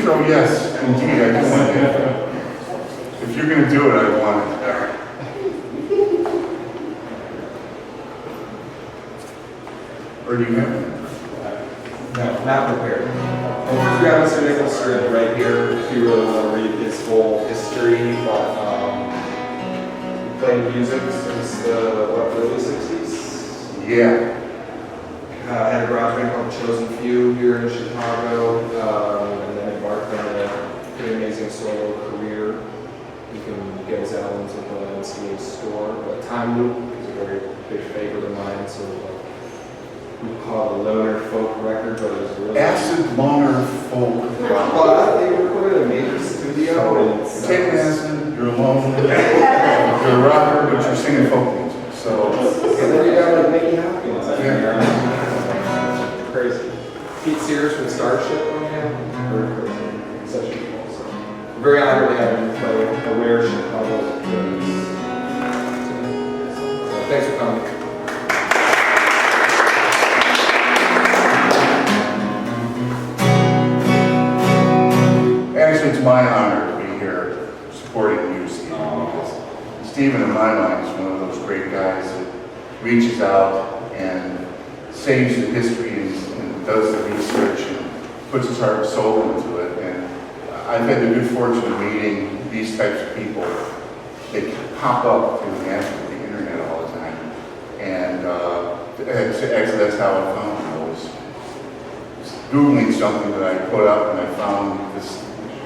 intro, yes, indeed, I do want it. If you're going to do it, I want it. Or do you have an intro? No, not prepared. Well, we got Mr. Nichols script right here if you really want to read his whole history, but he played music since the early 60s. Yeah. Had a garage band called Chosen Few here in Chicago, and then embarked on a pretty amazing solo career. You can get his albums at the NCA store, but Time Loop is a very big favorite of mine, so we call it a loner folk record, but it was really Acid loner folk rock. Well, they recorded a major studio. So, take an acid, you're alone, you're a rocker, but you're singing folk music. So, and then you got like Mickey Hopkins. yeah. Crazy. Pete Sears from Starship on him. Very crazy. Such a cool. So, I'm very honored to have him play a rare Chicago release. So, thanks for coming. Actually, it's my honor to be here supporting you, Stephen, because Stephen, in my mind, is one of those great guys that reaches out and saves the history and does the research and puts his heart and soul into it. And I've had the good fortune of meeting these types of people. They pop up through the internet all the time. And actually, that's how I found him. I was Googling something that I put up, and I found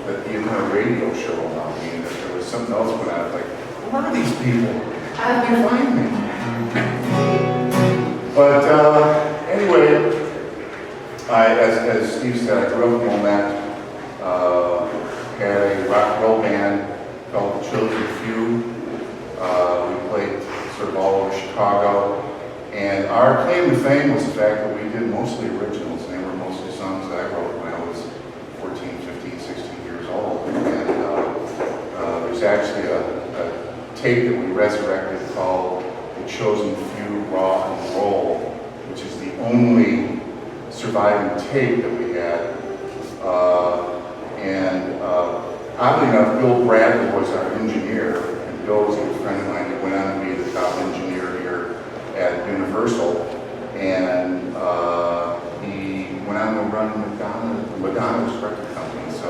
that he had a radio show about me, and that there was something else going on. I was like, where are these people? How did they find me? But anyway, as Steve said, I grew up in Wilmette, had a rock and roll band called the Chosen Few. We played sort of all over Chicago, and our claim to fame was the fact that we did mostly originals, and they were mostly songs that I wrote when I was 14, 15, 16 years old. And there's actually a tape that we resurrected called The Chosen Few Raw and Roll, which is the only surviving tape that we had. Oddly enough, Bill Bradley was our engineer, and Bill was a good friend of mine. He went on to be the top engineer here at Universal, and he went on to run Madonna's record company. So,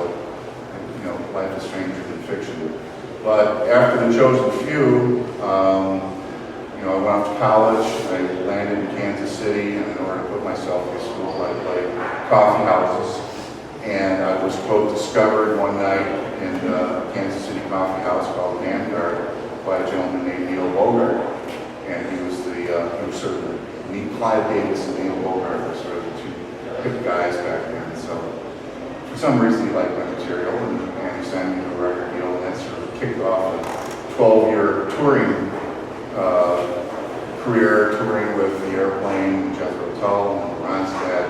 you know, life is stranger than fiction. But after The Chosen Few, you know, I went off to college. I landed in Kansas City, and in order to put myself through school, I played coffee houses. And I was, quote, discovered one night in a Kansas City coffee house called Vanguard by a gentleman named Neil Bogart. And he was sort of the Clyde Davis and Neil Bogart were sort of the two hip guys back then. So for some reason he liked my material, and he signed me to a record deal, and that sort of kicked off a 12-year touring career, touring with the Airplane, Jethro Tull, and Ronstadt,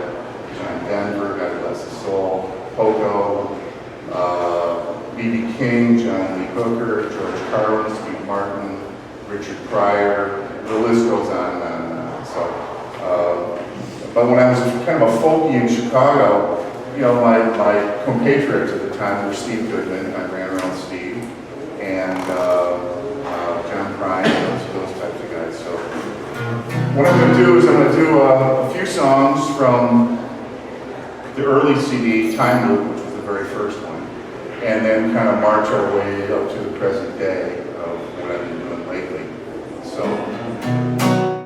John Denver, God bless his soul, Poco, B.B. King, John Lee Hooker, George Carlin, Steve Martin, Richard Pryor. The list goes on and on and on. So, but when I was kind of a folkie in Chicago, you know, my compatriots at the time were Steve Goodman. I ran around Steve, and John Prine, those types of guys. So what I'm going to do is I'm going to do a few songs from the early CD, Time Loop, which was the very first one, and then kind of march our way up to